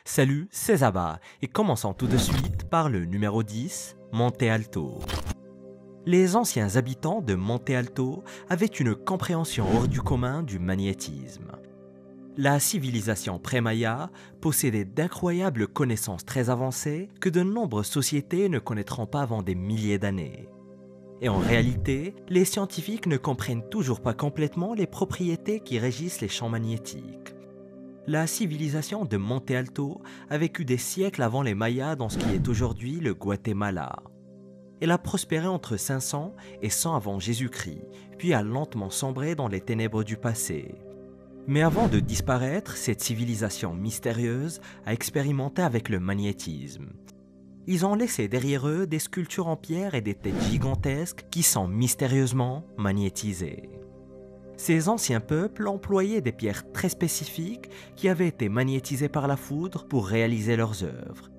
Salut, c'est Zaba, et commençons tout de suite par le numéro 10, Monte Alto. Les anciens habitants de Monte Alto avaient une compréhension hors du commun du magnétisme. La civilisation pré-maya possédait d'incroyables connaissances très avancées que de nombreuses sociétés ne connaîtront pas avant des milliers d'années. Et en réalité, les scientifiques ne comprennent toujours pas complètement les propriétés qui régissent les champs magnétiques. La civilisation de Monte Alto a vécu des siècles avant les Mayas dans ce qui est aujourd'hui le Guatemala. Elle a prospéré entre 500 et 100 avant Jésus-Christ, puis a lentement sombré dans les ténèbres du passé. Mais avant de disparaître, cette civilisation mystérieuse a expérimenté avec le magnétisme. Ils ont laissé derrière eux des sculptures en pierre et des têtes gigantesques qui sont mystérieusement magnétisées. Ces anciens peuples employaient des pierres très spécifiques qui avaient été magnétisées par la foudre pour réaliser leurs œuvres.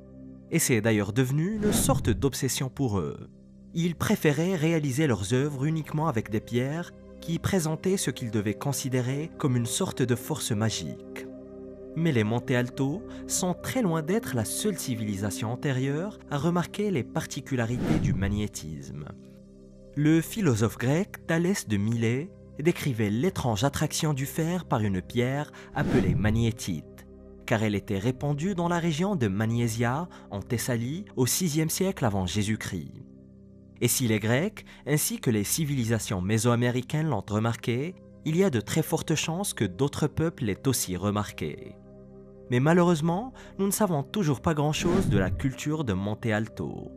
Et c'est d'ailleurs devenu une sorte d'obsession pour eux. Ils préféraient réaliser leurs œuvres uniquement avec des pierres qui présentaient ce qu'ils devaient considérer comme une sorte de force magique. Mais les Monte Alto sont très loin d'être la seule civilisation antérieure à remarquer les particularités du magnétisme. Le philosophe grec Thalès de Milet décrivait l'étrange attraction du fer par une pierre appelée magnétite, car elle était répandue dans la région de Magnésia, en Thessalie, au VIe siècle avant Jésus-Christ. Et si les Grecs, ainsi que les civilisations mésoaméricaines l'ont remarqué, il y a de très fortes chances que d'autres peuples l'aient aussi remarqué. Mais malheureusement, nous ne savons toujours pas grand-chose de la culture de Monte Alto.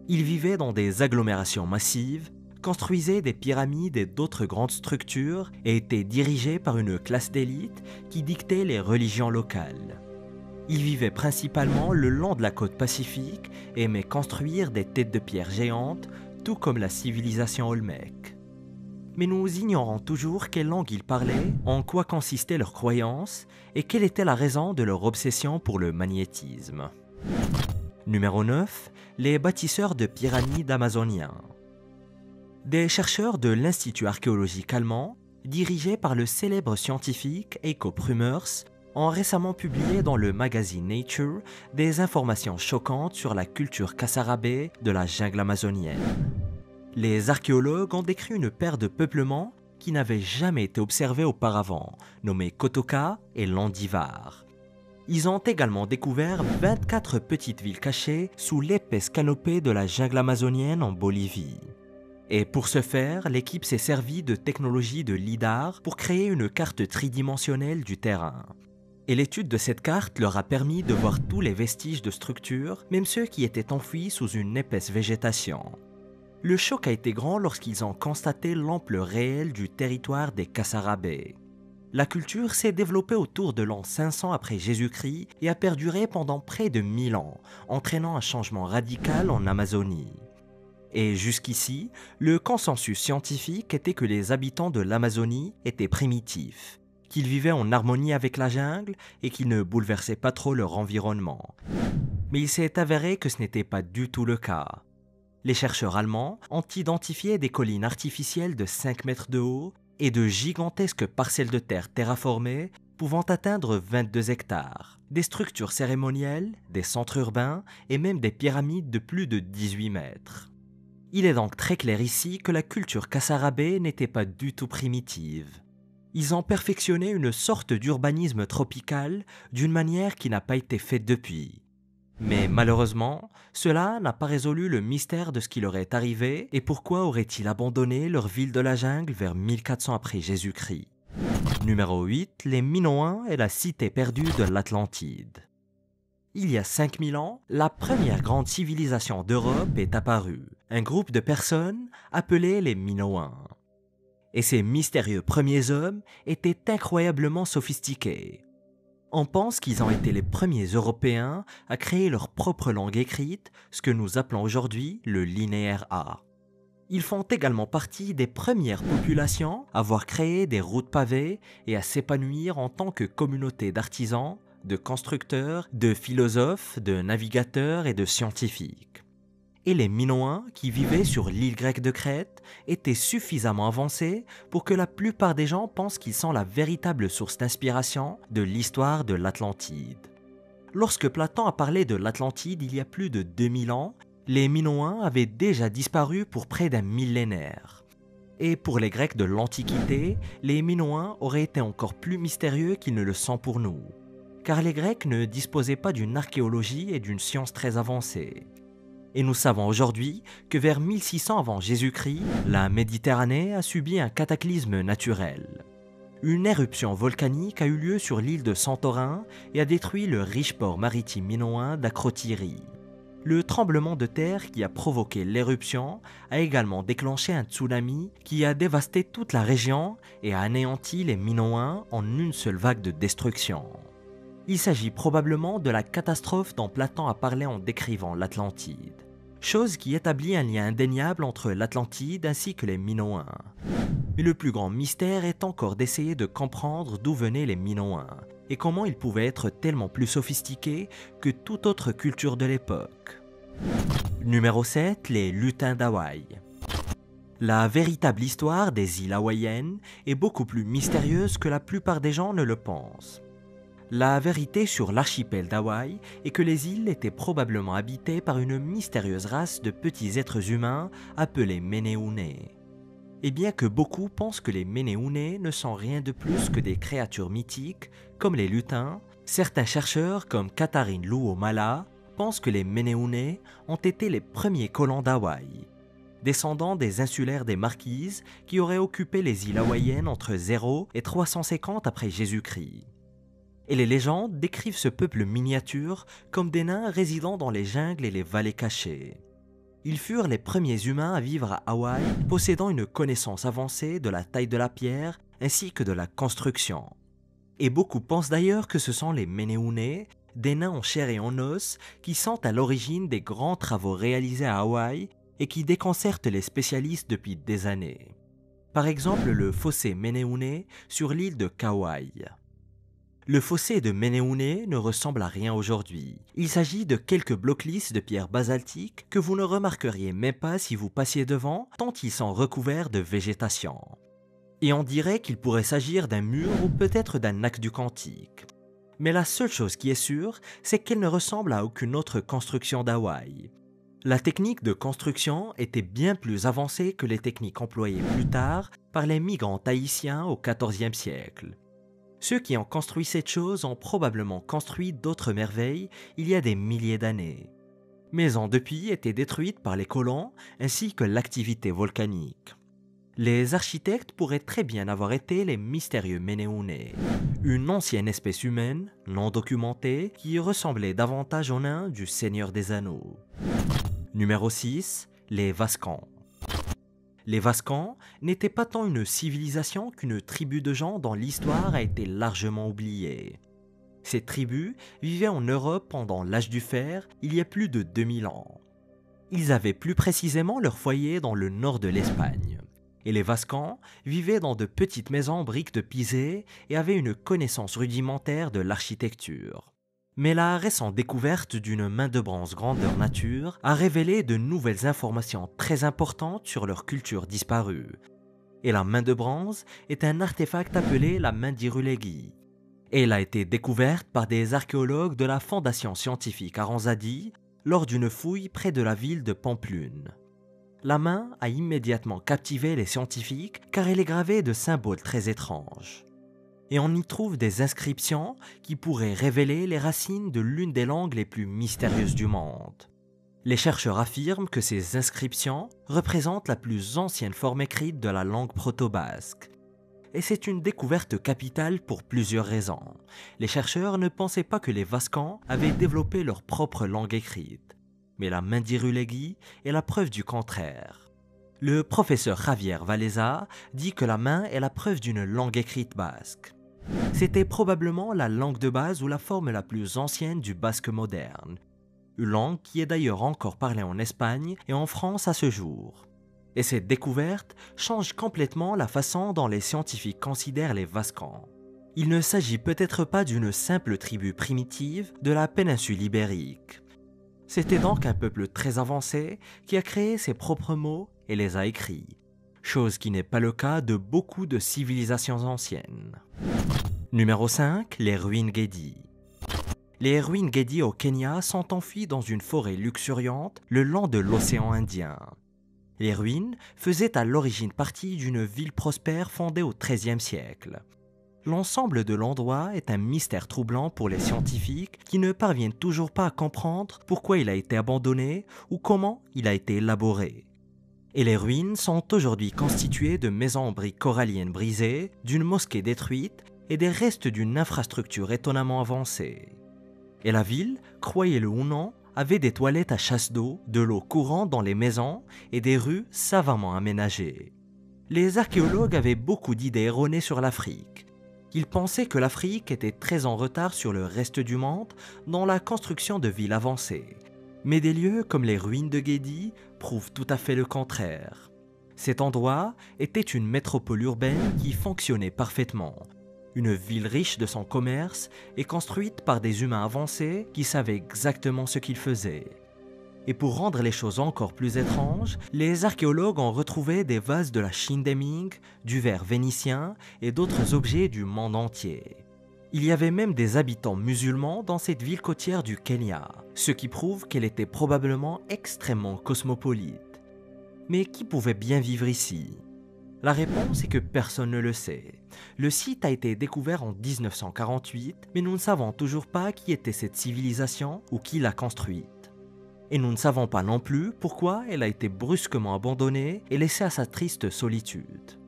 Ils vivaient dans des agglomérations massives, construisaient des pyramides et d'autres grandes structures et étaient dirigés par une classe d'élite qui dictait les religions locales. Ils vivaient principalement le long de la côte pacifique et aimaient construire des têtes de pierre géantes, tout comme la civilisation olmèque. Mais nous ignorons toujours quelle langue ils parlaient, en quoi consistait leur croyance et quelle était la raison de leur obsession pour le magnétisme. Numéro 9. Les bâtisseurs de pyramides amazoniens. Des chercheurs de l'Institut archéologique allemand, dirigés par le célèbre scientifique Heiko Brümers, ont récemment publié dans le magazine Nature des informations choquantes sur la culture Kasarabé de la jungle amazonienne. Les archéologues ont décrit une paire de peuplements qui n'avaient jamais été observés auparavant, nommés Kotoka et Landivar. Ils ont également découvert 24 petites villes cachées sous l'épaisse canopée de la jungle amazonienne en Bolivie. Et pour ce faire, l'équipe s'est servie de technologie de LIDAR pour créer une carte tridimensionnelle du terrain. Et l'étude de cette carte leur a permis de voir tous les vestiges de structures, même ceux qui étaient enfouis sous une épaisse végétation. Le choc a été grand lorsqu'ils ont constaté l'ampleur réelle du territoire des Kasarabé. La culture s'est développée autour de l'an 500 après Jésus-Christ et a perduré pendant près de 1000 ans, entraînant un changement radical en Amazonie. Et jusqu'ici, le consensus scientifique était que les habitants de l'Amazonie étaient primitifs, qu'ils vivaient en harmonie avec la jungle et qu'ils ne bouleversaient pas trop leur environnement. Mais il s'est avéré que ce n'était pas du tout le cas. Les chercheurs allemands ont identifié des collines artificielles de 5 mètres de haut et de gigantesques parcelles de terre terraformées pouvant atteindre 22 hectares, des structures cérémonielles, des centres urbains et même des pyramides de plus de 18 mètres. Il est donc très clair ici que la culture Kasarabé n'était pas du tout primitive. Ils ont perfectionné une sorte d'urbanisme tropical d'une manière qui n'a pas été faite depuis. Mais malheureusement, cela n'a pas résolu le mystère de ce qui leur est arrivé et pourquoi auraient-ils abandonné leur ville de la jungle vers 1400 après Jésus-Christ. Numéro 8. Les Minoens et la cité perdue de l'Atlantide. Il y a 5000 ans, la première grande civilisation d'Europe est apparue, un groupe de personnes appelées les Minoens. Et ces mystérieux premiers hommes étaient incroyablement sophistiqués. On pense qu'ils ont été les premiers Européens à créer leur propre langue écrite, ce que nous appelons aujourd'hui le linéaire A. Ils font également partie des premières populations à avoir créé des routes pavées et à s'épanouir en tant que communauté d'artisans, de constructeurs, de philosophes, de navigateurs et de scientifiques. Et les Minoens, qui vivaient sur l'île grecque de Crète, étaient suffisamment avancés pour que la plupart des gens pensent qu'ils sont la véritable source d'inspiration de l'histoire de l'Atlantide. Lorsque Platon a parlé de l'Atlantide il y a plus de 2000 ans, les Minoens avaient déjà disparu pour près d'un millénaire. Et pour les Grecs de l'Antiquité, les Minoens auraient été encore plus mystérieux qu'ils ne le sont pour nous. Car les Grecs ne disposaient pas d'une archéologie et d'une science très avancée. Et nous savons aujourd'hui que vers 1600 avant Jésus-Christ, la Méditerranée a subi un cataclysme naturel. Une éruption volcanique a eu lieu sur l'île de Santorin et a détruit le riche port maritime minoen d'Akrotiri. Le tremblement de terre qui a provoqué l'éruption a également déclenché un tsunami qui a dévasté toute la région et a anéanti les Minoens en une seule vague de destruction. Il s'agit probablement de la catastrophe dont Platon a parlé en décrivant l'Atlantide, chose qui établit un lien indéniable entre l'Atlantide ainsi que les Minoens. Mais le plus grand mystère est encore d'essayer de comprendre d'où venaient les Minoens et comment ils pouvaient être tellement plus sophistiqués que toute autre culture de l'époque. Numéro 7, les lutins d'Hawaï. La véritable histoire des îles hawaïennes est beaucoup plus mystérieuse que la plupart des gens ne le pensent. La vérité sur l'archipel d'Hawaï est que les îles étaient probablement habitées par une mystérieuse race de petits êtres humains appelés Ménéounais. Et bien que beaucoup pensent que les Ménéounais ne sont rien de plus que des créatures mythiques, comme les lutins, certains chercheurs comme Katharine Luo-Mala pensent que les Ménéounais ont été les premiers colons d'Hawaï, descendants des insulaires des Marquises qui auraient occupé les îles hawaïennes entre 0 et 350 après Jésus-Christ. Et les légendes décrivent ce peuple miniature comme des nains résidant dans les jungles et les vallées cachées. Ils furent les premiers humains à vivre à Hawaï, possédant une connaissance avancée de la taille de la pierre ainsi que de la construction. Et beaucoup pensent d'ailleurs que ce sont les Ménéounais, des nains en chair et en os, qui sont à l'origine des grands travaux réalisés à Hawaï et qui déconcertent les spécialistes depuis des années. Par exemple le fossé Ménéounais sur l'île de Kauai. Le fossé de Ménéounais ne ressemble à rien aujourd'hui. Il s'agit de quelques blocs lisses de pierres basaltiques que vous ne remarqueriez même pas si vous passiez devant, tant ils sont recouverts de végétation. Et on dirait qu'il pourrait s'agir d'un mur ou peut-être d'un aqueduc antique. Mais la seule chose qui est sûre, c'est qu'elle ne ressemble à aucune autre construction d'Hawaï. La technique de construction était bien plus avancée que les techniques employées plus tard par les migrants tahitiens au XIVe siècle. Ceux qui ont construit cette chose ont probablement construit d'autres merveilles il y a des milliers d'années, mais ont depuis été détruites par les colons ainsi que l'activité volcanique. Les architectes pourraient très bien avoir été les mystérieux Ménéounais, une ancienne espèce humaine, non documentée, qui ressemblait davantage aux nains du Seigneur des Anneaux. Numéro 6, les Vascons. Les Vascons n'étaient pas tant une civilisation qu'une tribu de gens dont l'histoire a été largement oubliée. Ces tribus vivaient en Europe pendant l'âge du fer, il y a plus de 2000 ans. Ils avaient plus précisément leur foyer dans le nord de l'Espagne. Et les Vascons vivaient dans de petites maisons en briques de Pizé et avaient une connaissance rudimentaire de l'architecture. Mais la récente découverte d'une main de bronze grandeur nature a révélé de nouvelles informations très importantes sur leur culture disparue. Et la main de bronze est un artefact appelé la main d'Irulegi. Elle a été découverte par des archéologues de la Fondation scientifique Aranzadi lors d'une fouille près de la ville de Pamplune. La main a immédiatement captivé les scientifiques car elle est gravée de symboles très étranges. Et on y trouve des inscriptions qui pourraient révéler les racines de l'une des langues les plus mystérieuses du monde. Les chercheurs affirment que ces inscriptions représentent la plus ancienne forme écrite de la langue proto-basque. Et c'est une découverte capitale pour plusieurs raisons. Les chercheurs ne pensaient pas que les Vascons avaient développé leur propre langue écrite. Mais la main d'Irulegi est la preuve du contraire. Le professeur Javier Valleza dit que la main est la preuve d'une langue écrite basque. C'était probablement la langue de base ou la forme la plus ancienne du basque moderne, une langue qui est d'ailleurs encore parlée en Espagne et en France à ce jour. Et cette découverte change complètement la façon dont les scientifiques considèrent les Vascons. Il ne s'agit peut-être pas d'une simple tribu primitive de la péninsule ibérique. C'était donc un peuple très avancé qui a créé ses propres mots et les a écrits, chose qui n'est pas le cas de beaucoup de civilisations anciennes. Numéro 5, les ruines Gedi. Les ruines Gedi au Kenya sont enfuies dans une forêt luxuriante le long de l'océan Indien. Les ruines faisaient à l'origine partie d'une ville prospère fondée au XIIIe siècle. L'ensemble de l'endroit est un mystère troublant pour les scientifiques qui ne parviennent toujours pas à comprendre pourquoi il a été abandonné ou comment il a été élaboré. Et les ruines sont aujourd'hui constituées de maisons en briques coralliennes brisées, d'une mosquée détruite et des restes d'une infrastructure étonnamment avancée. Et la ville, croyez-le ou non, avait des toilettes à chasse d'eau, de l'eau courante dans les maisons et des rues savamment aménagées. Les archéologues avaient beaucoup d'idées erronées sur l'Afrique. Ils pensaient que l'Afrique était très en retard sur le reste du monde dans la construction de villes avancées. Mais des lieux comme les ruines de Gedi prouvent tout à fait le contraire. Cet endroit était une métropole urbaine qui fonctionnait parfaitement. Une ville riche de son commerce et construite par des humains avancés qui savaient exactement ce qu'ils faisaient. Et pour rendre les choses encore plus étranges, les archéologues ont retrouvé des vases de la Chine des Ming, du verre vénitien et d'autres objets du monde entier. Il y avait même des habitants musulmans dans cette ville côtière du Kenya, ce qui prouve qu'elle était probablement extrêmement cosmopolite. Mais qui pouvait bien vivre ici ? La réponse est que personne ne le sait. Le site a été découvert en 1948, mais nous ne savons toujours pas qui était cette civilisation ou qui l'a construite. Et nous ne savons pas non plus pourquoi elle a été brusquement abandonnée et laissée à sa triste solitude.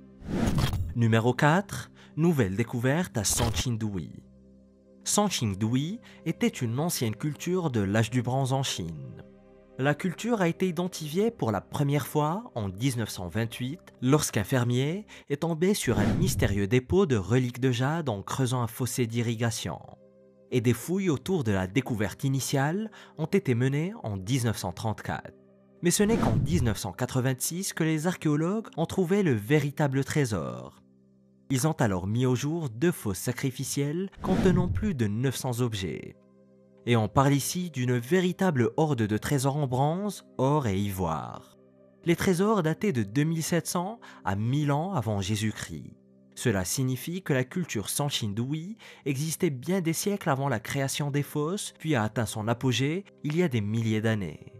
Numéro 4. Nouvelle découverte à Sanxingdui. Sanxingdui était une ancienne culture de l'âge du bronze en Chine. La culture a été identifiée pour la première fois en 1928 lorsqu'un fermier est tombé sur un mystérieux dépôt de reliques de jade en creusant un fossé d'irrigation. Et des fouilles autour de la découverte initiale ont été menées en 1934. Mais ce n'est qu'en 1986 que les archéologues ont trouvé le véritable trésor. Ils ont alors mis au jour 2 fosses sacrificielles contenant plus de 900 objets. Et on parle ici d'une véritable horde de trésors en bronze, or et ivoire. Les trésors dataient de 2700 à 1000 ans avant Jésus-Christ. Cela signifie que la culture Sanxingdui existait bien des siècles avant la création des fosses, puis a atteint son apogée il y a des milliers d'années.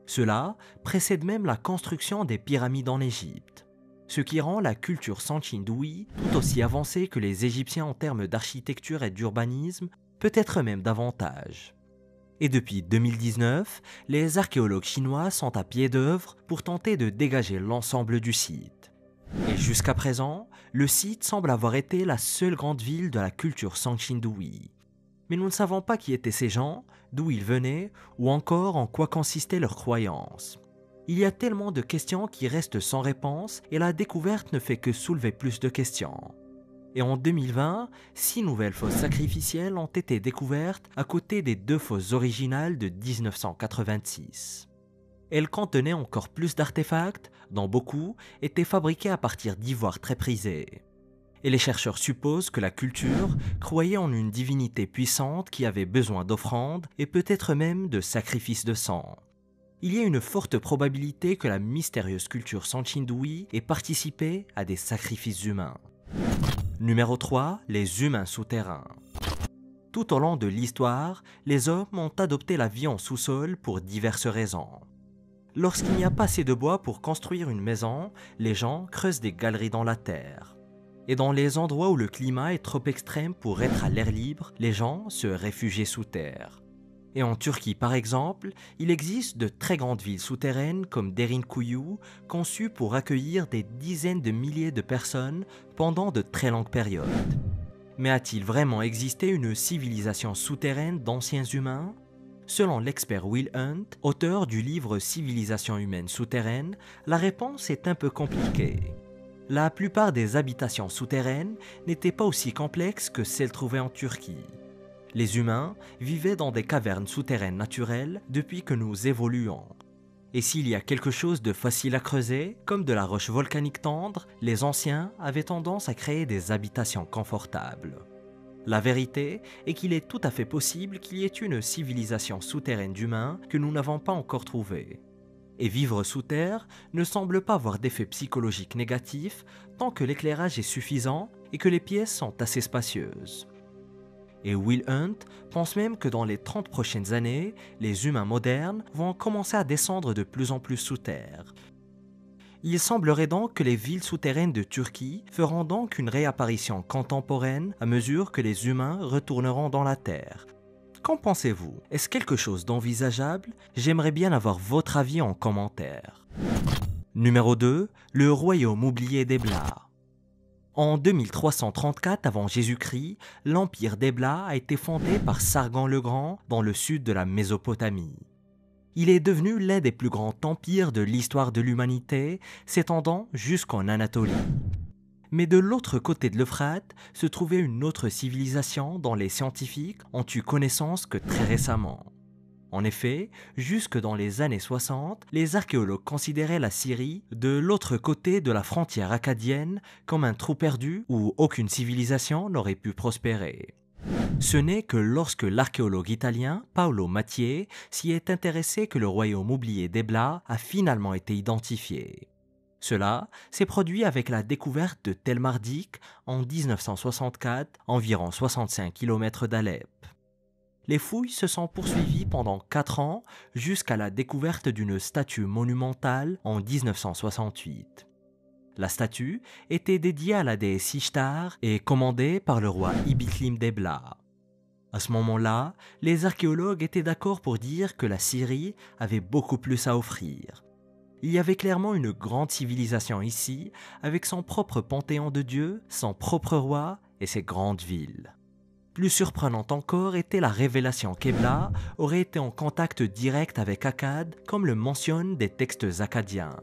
Cela précède même la construction des pyramides en Égypte, ce qui rend la culture Sanxingdui tout aussi avancée que les Égyptiens en termes d'architecture et d'urbanisme, peut-être même davantage. Et depuis 2019, les archéologues chinois sont à pied d'œuvre pour tenter de dégager l'ensemble du site. Et jusqu'à présent, le site semble avoir été la seule grande ville de la culture Sanxingdui. Mais nous ne savons pas qui étaient ces gens, d'où ils venaient, ou encore en quoi consistaient leurs croyances. Il y a tellement de questions qui restent sans réponse et la découverte ne fait que soulever plus de questions. Et en 2020, 6 nouvelles fosses sacrificielles ont été découvertes à côté des 2 fosses originales de 1986. Elles contenaient encore plus d'artefacts, dont beaucoup étaient fabriqués à partir d'ivoire très prisé. Et les chercheurs supposent que la culture croyait en une divinité puissante qui avait besoin d'offrandes et peut-être même de sacrifices de sang. Il y a une forte probabilité que la mystérieuse culture Sanxingdui ait participé à des sacrifices humains. Numéro 3. Les humains souterrains. Tout au long de l'histoire, les hommes ont adopté la vie en sous-sol pour diverses raisons. Lorsqu'il n'y a pas assez de bois pour construire une maison, les gens creusent des galeries dans la terre. Et dans les endroits où le climat est trop extrême pour être à l'air libre, les gens se réfugient sous terre. Et en Turquie par exemple, il existe de très grandes villes souterraines comme Derinkuyu, conçues pour accueillir des dizaines de milliers de personnes pendant de très longues périodes. Mais a-t-il vraiment existé une civilisation souterraine d'anciens humains ? Selon l'expert Will Hunt, auteur du livre Civilisation humaine souterraine, la réponse est un peu compliquée. La plupart des habitations souterraines n'étaient pas aussi complexes que celles trouvées en Turquie. Les humains vivaient dans des cavernes souterraines naturelles depuis que nous évoluons. Et s'il y a quelque chose de facile à creuser, comme de la roche volcanique tendre, les anciens avaient tendance à créer des habitations confortables. La vérité est qu'il est tout à fait possible qu'il y ait une civilisation souterraine d'humains que nous n'avons pas encore trouvée. Et vivre sous terre ne semble pas avoir d'effet psychologique négatif tant que l'éclairage est suffisant et que les pièces sont assez spacieuses. Et Will Hunt pense même que dans les 30 prochaines années, les humains modernes vont commencer à descendre de plus en plus sous terre. Il semblerait donc que les villes souterraines de Turquie feront donc une réapparition contemporaine à mesure que les humains retourneront dans la Terre. Qu'en pensez-vous? Est-ce quelque chose d'envisageable? J'aimerais bien avoir votre avis en commentaire. Numéro 2. Le royaume oublié d'Ebla. En 2334 avant Jésus-Christ, l'empire d'Ebla a été fondé par Sargon le Grand dans le sud de la Mésopotamie. Il est devenu l'un des plus grands empires de l'histoire de l'humanité, s'étendant jusqu'en Anatolie. Mais de l'autre côté de l'Euphrate se trouvait une autre civilisation dont les scientifiques ont eu connaissance que très récemment. En effet, jusque dans les années 60, les archéologues considéraient la Syrie, de l'autre côté de la frontière akkadienne, comme un trou perdu où aucune civilisation n'aurait pu prospérer. Ce n'est que lorsque l'archéologue italien Paolo Mattier s'y est intéressé que le royaume oublié d'Ebla a finalement été identifié. Cela s'est produit avec la découverte de Tel Mardik en 1964, environ 65 km d'Alep. Les fouilles se sont poursuivies pendant 4 ans jusqu'à la découverte d'une statue monumentale en 1968. La statue était dédiée à la déesse Ishtar et commandée par le roi Ibiklim d'Ebla. À ce moment-là, les archéologues étaient d'accord pour dire que la Syrie avait beaucoup plus à offrir. Il y avait clairement une grande civilisation ici, avec son propre panthéon de dieux, son propre roi et ses grandes villes. Plus surprenante encore était la révélation qu'Ebla aurait été en contact direct avec Akkad, comme le mentionnent des textes akkadiens.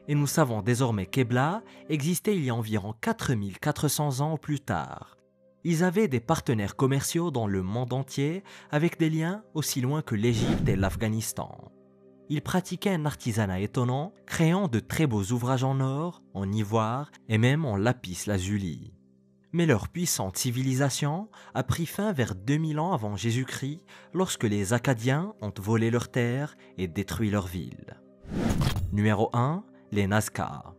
Et nous savons désormais qu'Ebla existait il y a environ 4400 ans plus tard. Ils avaient des partenaires commerciaux dans le monde entier avec des liens aussi loin que l'Égypte et l'Afghanistan. Ils pratiquaient un artisanat étonnant, créant de très beaux ouvrages en or, en ivoire et même en lapis lazuli. Mais leur puissante civilisation a pris fin vers 2000 ans avant Jésus-Christ lorsque les Akkadiens ont volé leurs terres et détruit leurs villes. Numéro 1. Les Nazca.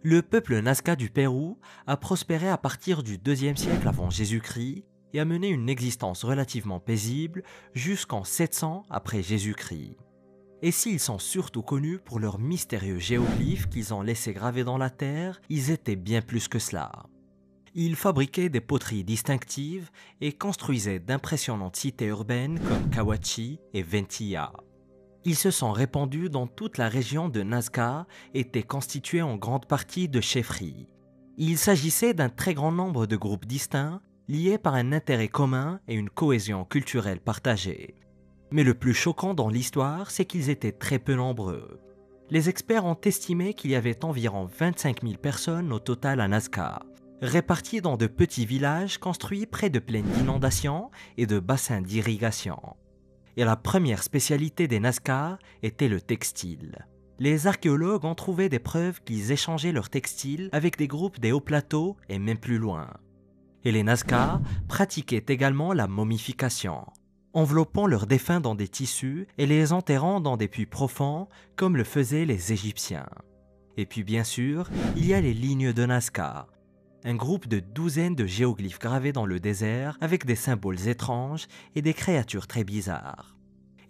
Le peuple Nazca du Pérou a prospéré à partir du IIe siècle avant Jésus-Christ et a mené une existence relativement paisible jusqu'en 700 après Jésus-Christ. Et s'ils sont surtout connus pour leurs mystérieux géoglyphes qu'ils ont laissés gravés dans la terre, ils étaient bien plus que cela. Ils fabriquaient des poteries distinctives et construisaient d'impressionnantes cités urbaines comme Kawachi et Ventilla. Ils se sont répandus dans toute la région de Nazca et étaient constitués en grande partie de chefferies. Il s'agissait d'un très grand nombre de groupes distincts, liés par un intérêt commun et une cohésion culturelle partagée. Mais le plus choquant dans l'histoire, c'est qu'ils étaient très peu nombreux. Les experts ont estimé qu'il y avait environ 25 000 personnes au total à Nazca, réparties dans de petits villages construits près de plaines d'inondation et de bassins d'irrigation. Et la première spécialité des Nazca était le textile. Les archéologues ont trouvé des preuves qu'ils échangeaient leurs textiles avec des groupes des hauts plateaux et même plus loin. Et les Nazca pratiquaient également la momification, enveloppant leurs défunts dans des tissus et les enterrant dans des puits profonds comme le faisaient les Égyptiens. Et puis bien sûr, il y a les lignes de Nazca, un groupe de douzaines de géoglyphes gravés dans le désert avec des symboles étranges et des créatures très bizarres.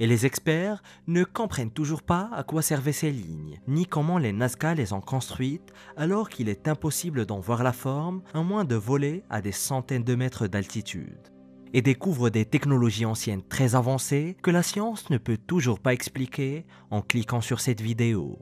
Et les experts ne comprennent toujours pas à quoi servaient ces lignes, ni comment les Nazca les ont construites alors qu'il est impossible d'en voir la forme à moins de voler à des centaines de mètres d'altitude. Et découvrent des technologies anciennes très avancées que la science ne peut toujours pas expliquer en cliquant sur cette vidéo.